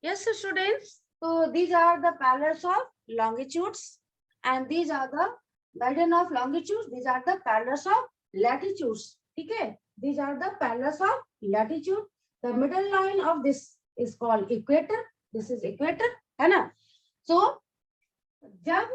Yes, students. So these are the parallels of longitudes, and these are the meridian of longitudes. These are the parallels of latitudes. Okay. These are the parallels of latitude. The middle line of this is called equator. This is equator, है ना? So जब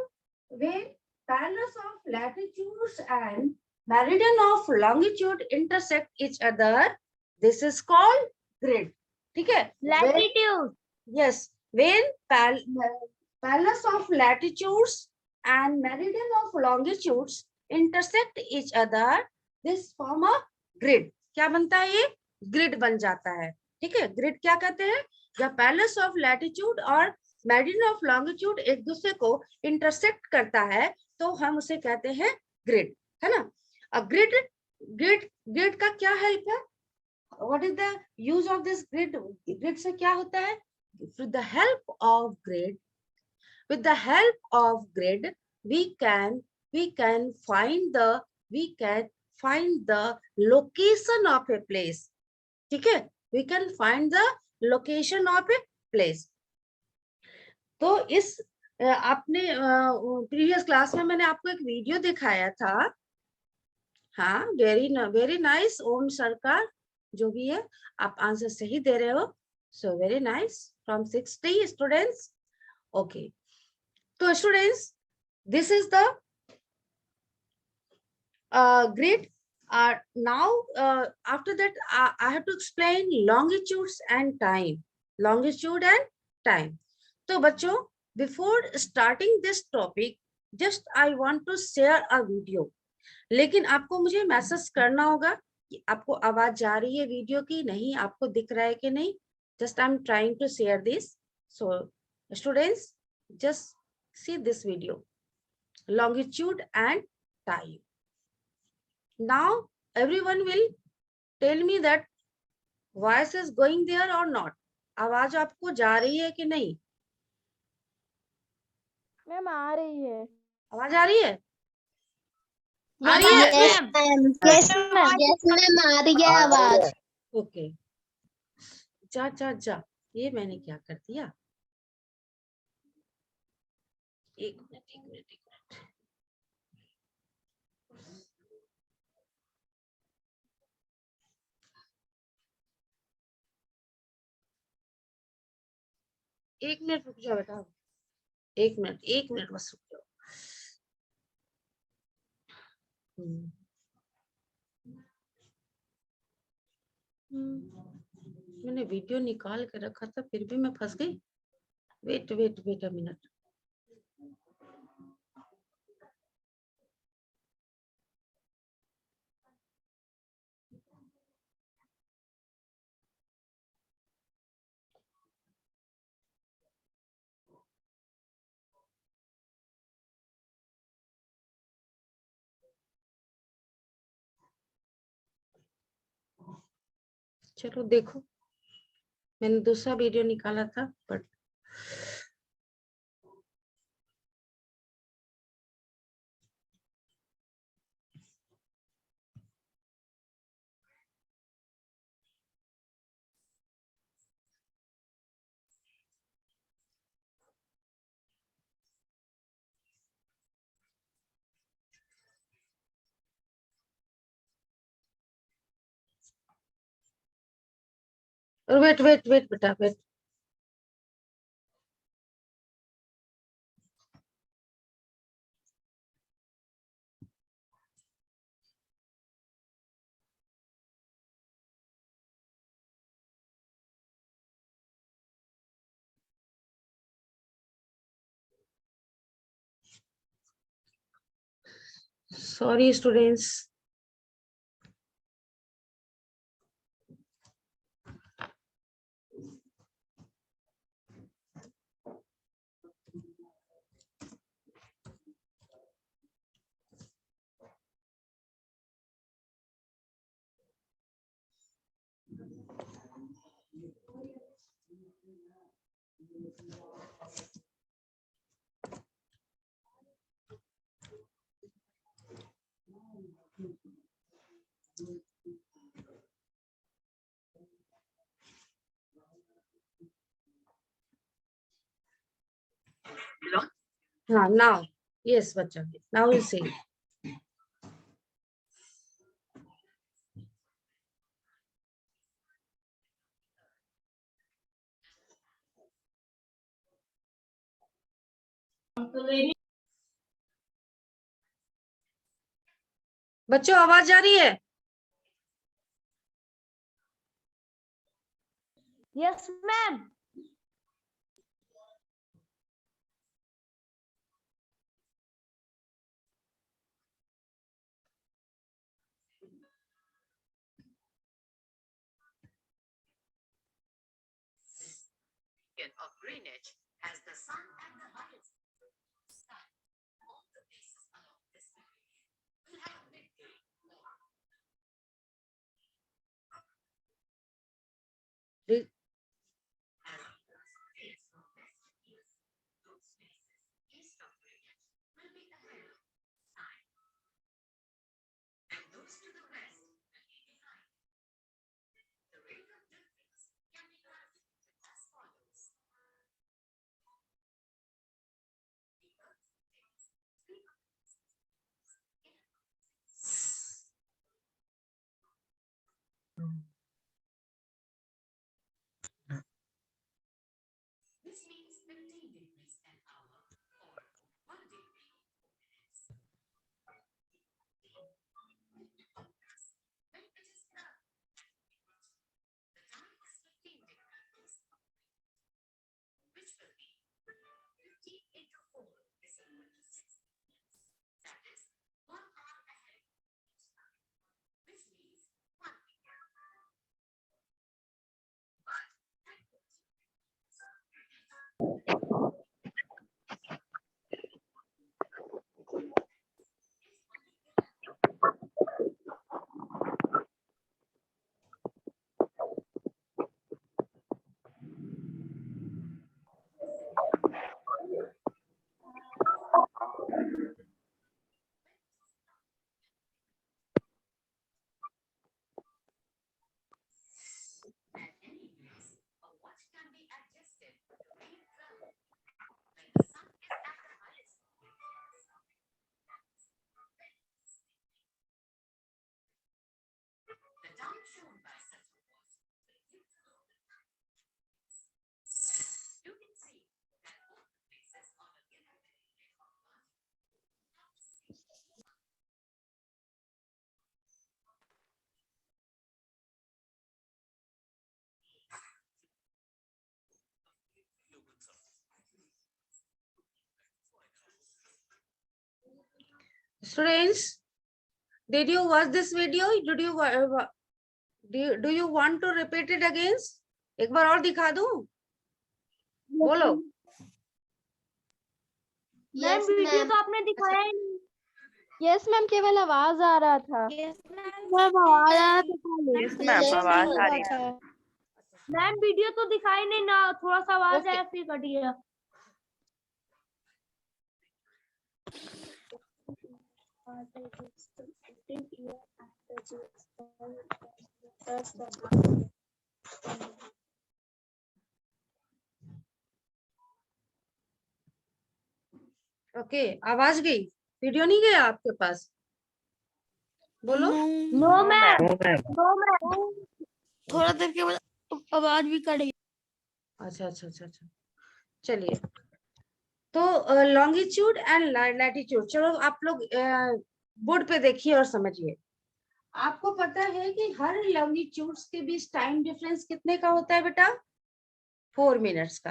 वे parallels of latitudes and meridian of longitude intersect each other, this is called grid. ठीक है? Latitude. Yes, when parallels of latitudes and meridian of longitudes intersect each other, this form a grid. क्या बनता है ये? Grid बन जाता है. ठीक है? Grid क्या कहते हैं? जब parallels of latitude और meridian of longitude एक दूसरे को intersect करता है, तो हम उसे कहते हैं grid, है ना? A grid का क्या help है? What is the use of this grid? Grid से क्या होता है? With the help of grid, we can find the location of a place. ठीक है? We can find the location of a place. तो इस आपने प्रीवियस क्लास में मैंने आपको एक वीडियो दिखाया था. हाँ, वेरी नाइस. ओम सरकार जो भी है, आप आंसर सही दे रहे हो. So very nice. From 60 students. Okay. So students, this is the grid. Now after that, I have to explain longitudes and time. Longitude and time. So बच्चों, before starting this topic, just I want to share a video. लेकिन आपको मुझे message करना होगा कि आपको आवाज जा रही है वीडियो की, नहीं आपको दिख रहा है कि नहीं. Just I'm trying to share this. So students, just see this video. Longitude and time. Now everyone will tell me that voice is going there or not. आवाज आपको जा रही है कि नहीं? मैम आ रही है. आवाज आ रही है? आ रही है? Yes, ma'am. Yes, ma'am. आ रही है आवाज. ओके. जा. ये मैंने क्या कर दिया? एक मिनट. एक मिनट रुक जाओ बेटा. एक मिनट बस रुक जाओ. मैंने वीडियो निकाल के रखा था, फिर भी मैं फंस गई. Wait a minute. चलो देखो, मैंने दूसरा वीडियो निकाला था बट वेट बेटा वेट. Sorry students. हाँ, नाउ यस बच्चा, नाउ यू से। बच्चों आवाज आ रही है? Yes ma'am. Of Greenwich has the sun and the highest sky. All the places along this way will have midday Re- those places east of Greenwich will be ahead of sky, and those to the west will be behind. The rate of difference can be calculated as follows. This means 15 degrees an hour or 1 degree 4 minutes. When it is dark, the time is 15 degrees, which will be 50 into 4 is equal to 6 minutes. That is 1 hour ahead, which means 1 minute. But at any place, a watch can be adjusted to read well. When the sun is at the highest point, the time shown by such a watch will give the local time. You can see that all the places on a given day are marked. Students, did you watch this video? Do you want to repeat it again? एक बार और दिखा दूं? बोलो। Ma'am Yes, video ma'am. तो आपने दिखाया ही नहीं। Yes ma'am, केवल आवाज आ रहा था। मैम आवाज आ रहा था खाली। यस मैम आवाज आ रही है। मैम वीडियो तो दिखाई नहीं ना, थोड़ा सा आवाज Okay. आया फिर कट गया। ओके, आवाज गई, वीडियो नहीं गया आपके पास? बोलो। No ma'am, no ma'am. No ma'am. थोड़ा देर के बाद आवाज भी कट गई। अच्छा अच्छा अच्छा अच्छा, चलिए। तो लॉन्गिट्यूड एंड लैटिट्यूड, चलो आप लोग बोर्ड पे देखिए और समझिए। आपको पता है कि हर लॉन्गिट्यूड्स के बीच टाइम डिफरेंस कितने का होता है बेटा? 4 मिनट्स का।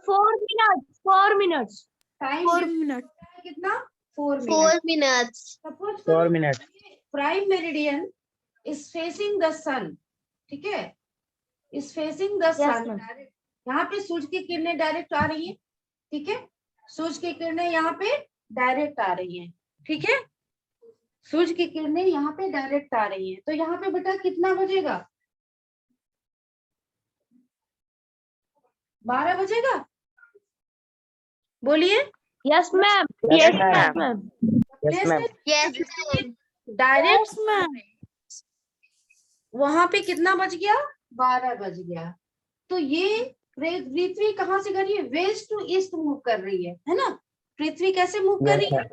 4 मिनट्स, 4 मिनट्स। Time 4 minute. कितना? 4 4 minute. Minutes. Suppose 4 minute. Prime meridian is facing the sun, ठीक है, इज फेसिंग द सन। यहाँ पे सूरज की किरणें डायरेक्ट आ रही है, ठीक है, सूरज की किरणें यहाँ पे डायरेक्ट आ रही हैं, ठीक है, सूरज की किरणें यहाँ पे डायरेक्ट आ रही हैं। तो यहाँ पे बेटा कितना बजेगा? 12 बजेगा, बोलिए। Yes ma'am, Yes, yes ma'am. Ma'am. Yes ma'am. Yes ma'am. Direct ma'am. वहां पे कितना बज गया? 12 बज गया। तो ये पृथ्वी कहाँ से कर रही है? वेस्ट टू ईस्ट मूव कर रही है ना? पृथ्वी कैसे मूव कर रही है?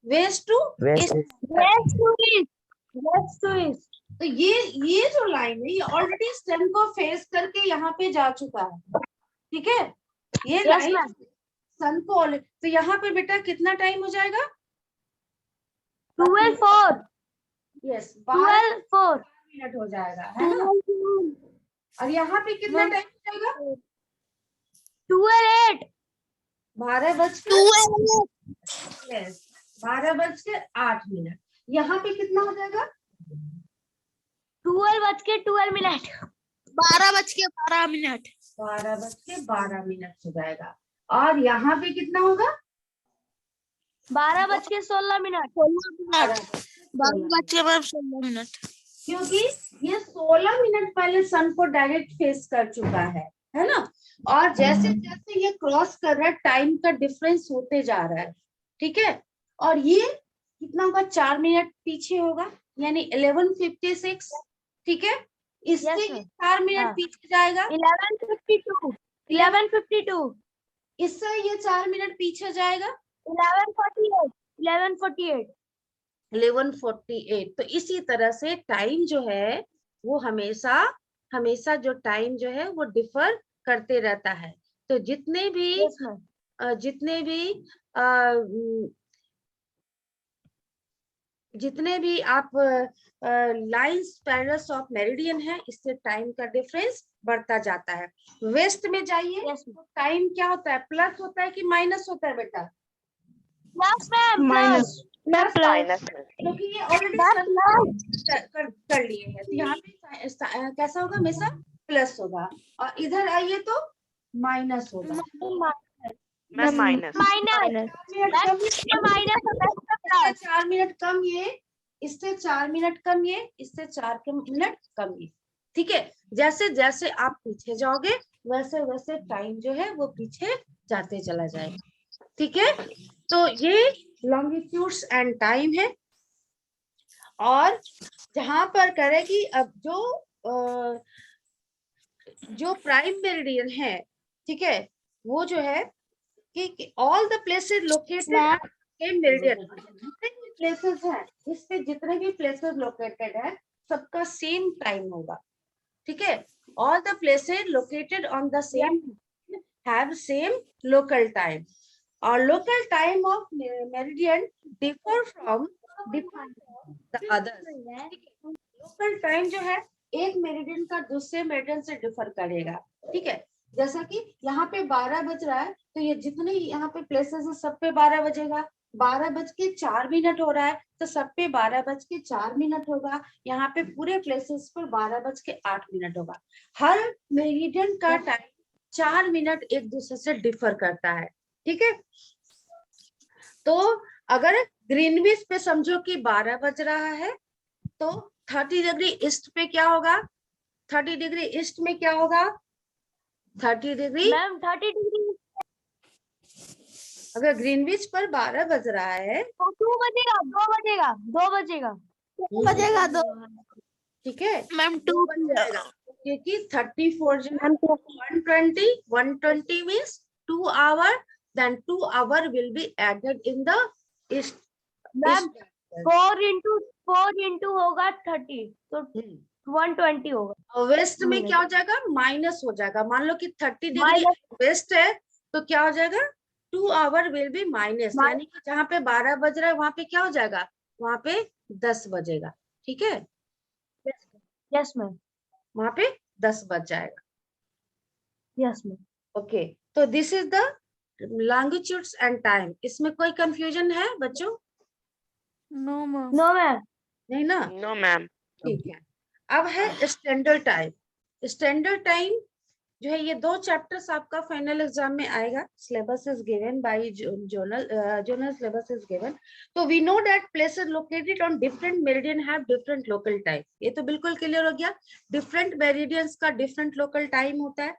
West to west West to east. West to east. तो ये जो लाइन है ये ऑलरेडी सन को फेस करके यहाँ पे जा चुका है, ठीक है। ये Yes, लाइन ma'am. सन को तो यहाँ पे बेटा कितना टाइम हो जाएगा? 12:04. यस 12 12:04. मिनट हो जाएगा, है ना। और यहाँ पे कितना टाइम हो जाएगा? 12:08. 12:08। यहाँ पे कितना हो जाएगा? 12:12. 12:12 12:12 हो जाएगा। और यहाँ पे कितना होगा? 12:16. 12:16 क्योंकि ये 16 मिनट पहले सन को डायरेक्ट फेस कर चुका है ना। और जैसे जैसे ये क्रॉस कर रहा है टाइम का डिफरेंस होते जा रहा है, ठीक है। और ये कितना होगा? 4 मिनट पीछे होगा, यानी 11:56, ठीक है। इससे Yes, ये ma'am. 4 मिनट हाँ. पीछे जाएगा, 11:52. 11:52. इससे ये 4 मिनट पीछे जाएगा 11:48. 11:48. 11:48। तो इसी तरह से टाइम जो है वो हमेशा जो टाइम जो है वो डिफर करते रहता है। तो जितने भी Yes, ma'am. जितने भी आप लाइंस पैरेलल्स ऑफ मेरिडियन है, इससे टाइम का डिफरेंस बढ़ता जाता है। वेस्ट में जाइए Yes, ma'am. तो टाइम क्या होता है? प्लस होता है कि माइनस होता है बेटा? Plus, ma'am. Minus. Plus. Minus क्योंकि ये ऑलरेडी कर लिए हैं, तो यहाँ पे कैसा होगा? हमेशा प्लस होगा। और इधर आइए तो माइनस होगा। Ma'am minus Minus. Minus होता है. इससे 4 मिनट कम ये, इससे 4 मिनट कम ये, इससे 4 मिनट कम ये, ठीक है। जैसे जैसे आप पीछे जाओगे वैसे वैसे टाइम जो है वो पीछे जाते चला जाएगा, ठीक है। तो ये लॉन्गिट्यूड्स एंड टाइम है। और जहां पर करेगी अब जो प्राइम मेरिडियन है, ठीक है, वो जो है कि all the places located at same meridian, जितने भी प्लेसेस हैं इस पे जितने भी प्लेसेस लोकेटेड है सबका सेम टाइम होगा, ठीक है। All the places located on the same have same local time. और local time of meridian differ from the others. Local time जो है एक मेरिडियन का दूसरे मेरिडियन से डिफर करेगा, ठीक है। जैसा कि यहाँ पे 12 बज रहा है तो ये जितने यहाँ पे प्लेसेस है सब पे 12 बजेगा। 12:04 हो रहा है तो सब पे 12:04 होगा। यहाँ पे पूरे प्लेसेस पर 12:08 होगा। हर मेरिडियन का टाइम 4 मिनट एक दूसरे से डिफर करता है, ठीक है। तो अगर ग्रीनविच पे समझो कि 12 बज रहा है तो 30 डिग्री ईस्ट पे क्या होगा? 30 डिग्री ईस्ट में क्या होगा? 30 डिग्री। मैम 30 डिग्री अगर ग्रीनविच पर 12 बज रहा है तो 2 बजेगा. 2 बजेगा. 2 बजेगा. 2 ठीक है, मैम 2 बज जाएगा क्योंकि 34 जो है 120 means 2 hour, then 2 hour will be added in the east. Ma'am 4 into होगा 30 तो 120 होगा. वेस्ट में क्या हो जाएगा? माइनस हो जाएगा। मान लो कि 30 डिग्री वेस्ट है तो क्या हो जाएगा? 2 आवर विल बी माइनस, यानी कि जहाँ पे 12 बज रहा है वहां पे क्या हो जाएगा? वहां पे 10 बजेगा, ठीक है। Yes ma'am. वहां पे 10 बज जाएगा। Yes ma'am. ओके, तो this is the longitudes and time. इसमें कोई कंफ्यूजन है बच्चों? No ma'am. No ma'am. नहीं ना? नो मैम ठीक है। अब है स्टैंडर्ड टाइम। स्टैंडर्ड टाइम जो है ये 2 चैप्टर्स आपका फाइनल एग्जाम में आएगा। Syllabus is given by zonal syllabus is given. तो we know that places located on different meridian have different local time. ये तो बिल्कुल क्लियर हो गया। डिफरेंट मेरिडियंस का डिफरेंट लोकल टाइम होता है,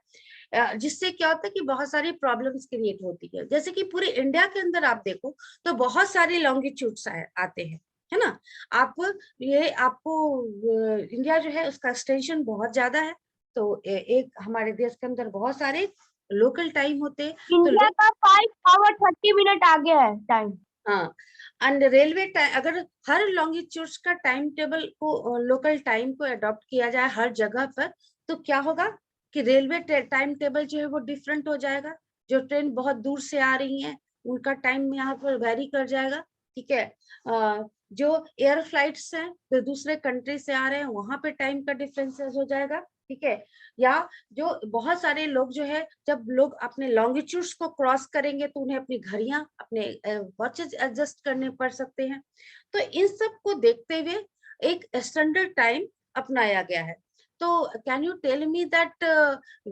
जिससे क्या होता है कि बहुत सारी प्रॉब्लम्स क्रिएट होती है। जैसे कि पूरे इंडिया के अंदर आप देखो तो बहुत सारे लॉन्गिट्यूड्स आते हैं, है ना। आपको इंडिया जो है उसका एक्सटेंशन बहुत ज्यादा है, तो एक हमारे देश के अंदर बहुत सारे लोकल टाइम होते हैं, तो इंडिया का 5 आवर 30 मिनट आगे है टाइम। हाँ, एंड रेलवे टाइम, अगर हर लॉन्गिट्यूड्स का टाइम टेबल को, लोकल टाइम को अडॉप्ट किया जाए हर जगह पर, तो क्या होगा कि रेलवे टाइम टेबल जो है वो डिफरेंट हो जाएगा। जो ट्रेन बहुत दूर से आ रही है उनका टाइम यहाँ पर वेरी कर जाएगा, ठीक है। जो एयर फ्लाइट्स हैं जो दूसरे कंट्री से आ रहे हैं वहां पे टाइम का डिफरेंसेस हो जाएगा, ठीक है। या जो बहुत सारे लोग जो है, जब लोग अपने लॉन्गिट्यूड्स को क्रॉस करेंगे तो उन्हें अपनी घड़ियां, अपने वॉचेस एडजस्ट करने पड़ सकते हैं। तो इन सब को देखते हुए एक स्टैंडर्ड टाइम अपनाया गया है। तो can you tell me that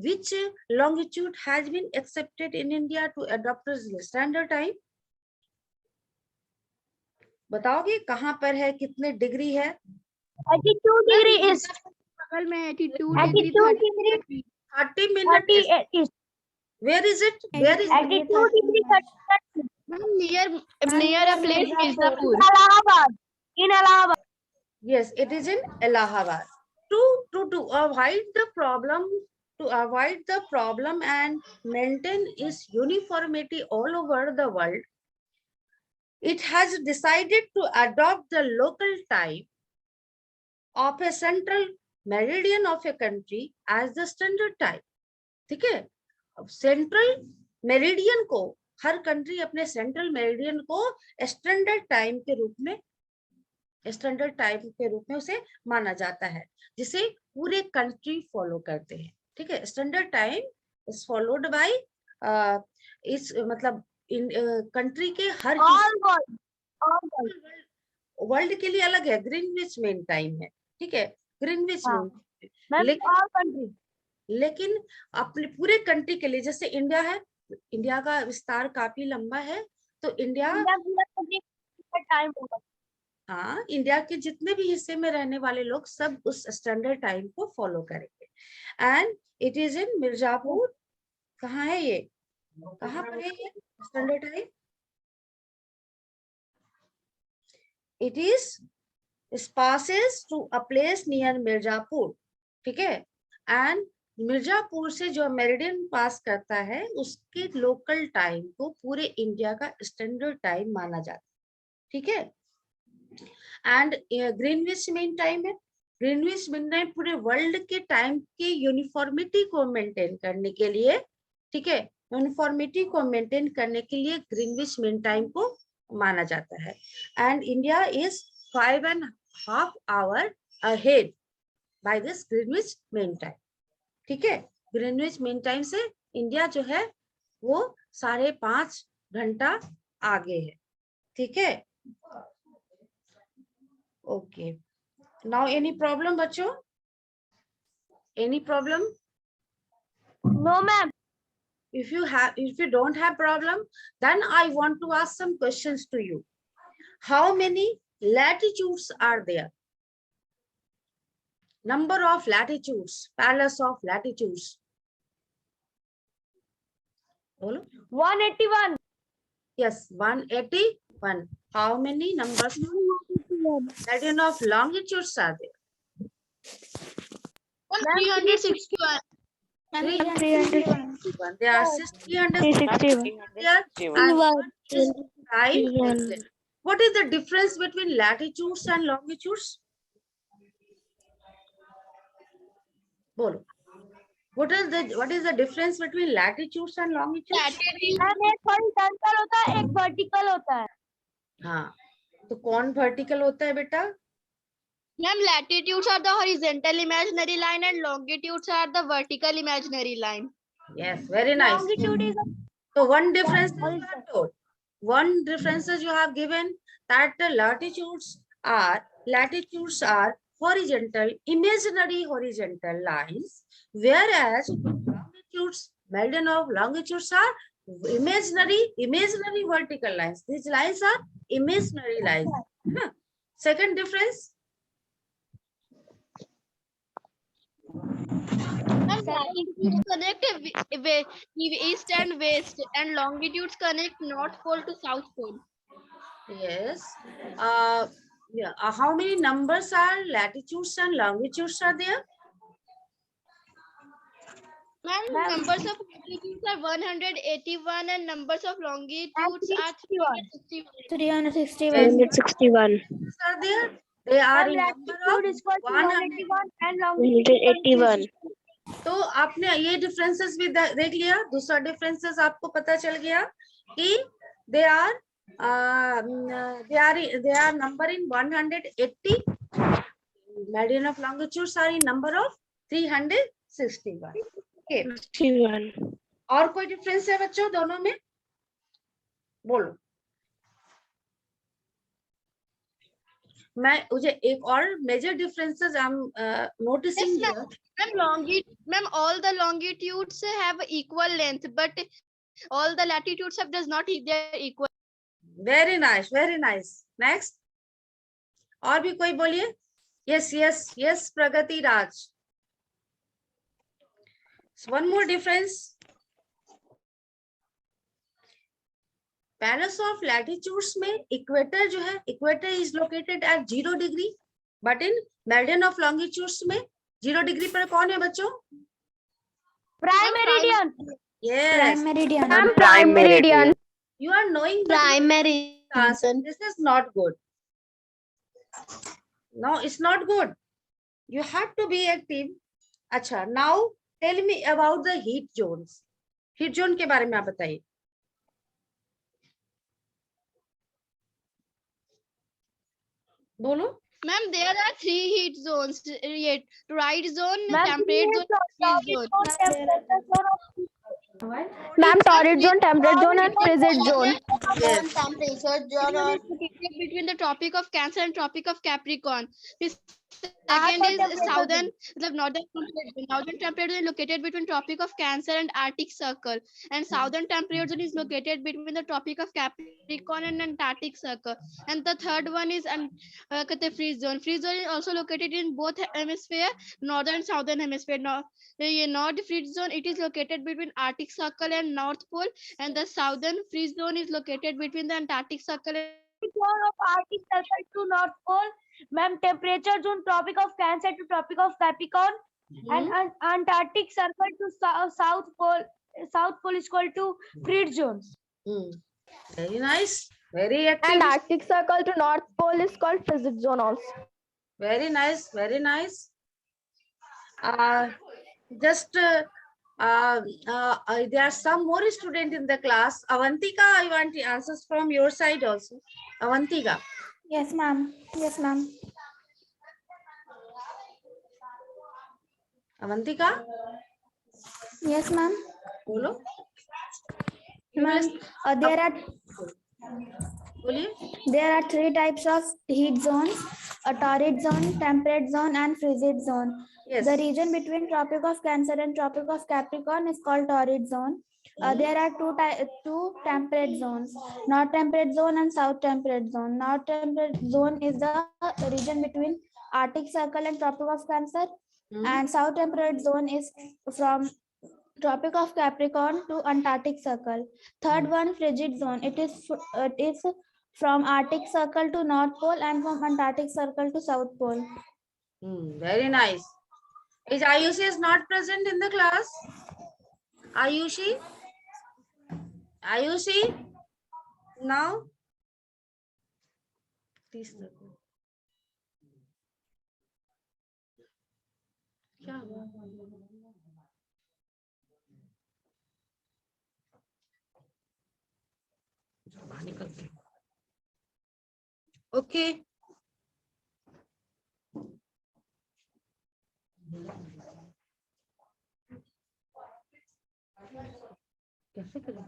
which longitude has been accepted in India to adopt a standard time? बताओगे कहाँ पर है, कितने डिग्री है? 82 डिग्री ईस्ट, बगल में 82 82 degree 30 minutes. 38 east, Where is it? Where is it? 82 degree 38 near a place Mirzapur. Allahabad, in Allahabad. Yes, it is in Allahabad. To avoid the problem and maintain its uniformity all over the world, it has decided to adopt the local time of a central meridian of a country as the standard time. ठीक है, अब central meridian को, हर country अपने central meridian को standard time के रूप में उसे माना जाता है, जिसे पूरे कंट्री फॉलो करते हैं, ठीक है। Standard time is followed by इस मतलब इन कंट्री के हर वर्ल्ड के लिए अलग है, ग्रीनविच मेन टाइम है, ठीक है, ग्रीनविच मेन। लेकिन अपने पूरे कंट्री के लिए, जैसे इंडिया है, इंडिया का विस्तार काफी लंबा है, तो इंडिया टाइम होगा। हाँ, इंडिया के जितने भी हिस्से में रहने वाले लोग सब उस स्टैंडर्ड टाइम को फॉलो करेंगे। And it is in Mirzapur. कहाँ है ये, कहाँ पर है ये standard time? It is passes to a place near Mirzapur, ठीक है। एंड मिर्जापुर से जो मेरिडियन पास करता है उसके लोकल टाइम को पूरे इंडिया का स्टैंडर्ड टाइम माना जाता है, ठीक है। एंड ग्रीनविच मेन टाइम है, ग्रीनविच मेन टाइम पूरे वर्ल्ड के टाइम की यूनिफॉर्मिटी को मेंटेन करने के लिए, ठीक है, यूनिफॉर्मिटी को मेंटेन करने के लिए ग्रीनविच मेन टाइम को माना जाता है। And India is 5.5 hours ahead by this Greenwich mean time, ठीक है। ग्रीनविच मेन टाइम से इंडिया जो है वो 5.5 घंटा आगे है, ठीक है। ओके, नाउ एनी प्रॉब्लम बच्चों, any problem? No ma'am. if you don't have problem, then I want to ask some questions to you. How many latitudes are there? Number of latitudes, palace of latitudes. Bolo? 181. Yes, 181. How many numbers meridian of longitudes are there? 361. 361. There are 361 here and 165. What is the difference between latitudes and longitudes? Bolo. What is the difference between latitudes and longitudes? Ma'am एक horizontal होता है, एक vertical होता है। हाँ, तो कौन vertical होता है बेटा? Ma'am, latitudes are the horizontal imaginary line and longitudes are the vertical imaginary line. Yes, very nice. Longitude is So one difference you have told. One differences you have given that the latitudes are horizontal, imaginary horizontal lines, whereas longitudes, meridian of longitudes are imaginary vertical lines. These lines are imaginary lines. Second difference. Latitudes connect east and west, and longitudes connect north pole to south pole. Yes. Yeah. How many numbers are latitudes and longitudes are there? Ma'am, numbers of latitudes are 181 and numbers of longitudes are 361. 361. 361. Are there? They are in number of Latitude is equal to 100. 181 and longitude is equal to 181. तो आपने ये differences भी देख लिया. दूसरा differences आपको पता चल गया कि they are number in 180. Meridian of longitudes are in number of 361. Okay. 61. और कोई डिफरेंस है बच्चों दोनों में? बोलो. मैं मुझे एक और major differences I am noticing here. Ma'am, all the longitudes have equal length, but all the latitudes have does not they're equal. Very nice, very nice. Next. और भी कोई बोलिए. Yes yes yes Pragati Raj. One more difference. Palace of latitudes में equator जो है, equator is located at 0 degree, but in meridian of longitudes में 0 degree पर कौन है बच्चों? prime meridian. Yes, Meridian. Prime meridian. you are knowing the Primary. answer. This is not good. No, it's not good. You have to be active. अच्छा, now tell me about the heat zones. Heat zone के बारे में आप बताइए. बोलो. Ma'am, there are 3 heat zones: right zone, Ma'am, temperate zone, freeze zone. Ma'am, torrid zone, temperate zone, and frigid zone. Yes. Temperature zone is located between the Tropic of Cancer and Tropic of Capricorn. This second is southern, the northern temperate zone is located between Tropic of Cancer and Arctic Circle, and southern temperate zone is located between the Tropic of Capricorn and Antarctic Circle. And the third one is freeze zone. Freeze zone is also located in both hemisphere, northern and southern hemisphere. North freeze zone, it is located between Arctic Circle and North Pole, and the southern freeze zone is located between the Antarctic Circle and Zone of Arctic Circle to North Pole. Ma'am, temperature zone Tropic of Cancer to Tropic of Capricorn, and Antarctic Circle to South Pole. South Pole is equal to freeze zone. Very nice. Very active. And Arctic Circle to North Pole is called frigid zone also. Very nice. Very nice. Just there are some more students in the class. Avantika, I want the answers from your side also. Avantika. Yes, ma'am. Yes, ma'am. Avantika, Yes, ma'am. बोलो. Ma'am, बोलिए. there are 3 types of heat zones: a torrid zone, temperate zone, and frigid zone. Yes. The region between Tropic of Cancer and Tropic of Capricorn is called torrid zone. There are two temperate zones: North temperate zone and South temperate zone. North temperate zone is the region between Arctic Circle and Tropic of Cancer, and South temperate zone is from Tropic of Capricorn to Antarctic Circle. Third one, frigid zone. It is from Arctic Circle to North Pole and from Antarctic Circle to South Pole. Very nice. Is Ayushi is not present in the class? Ayushi? Ayushi? Now? Please. क्या हुआ? Okay. कैसे करें?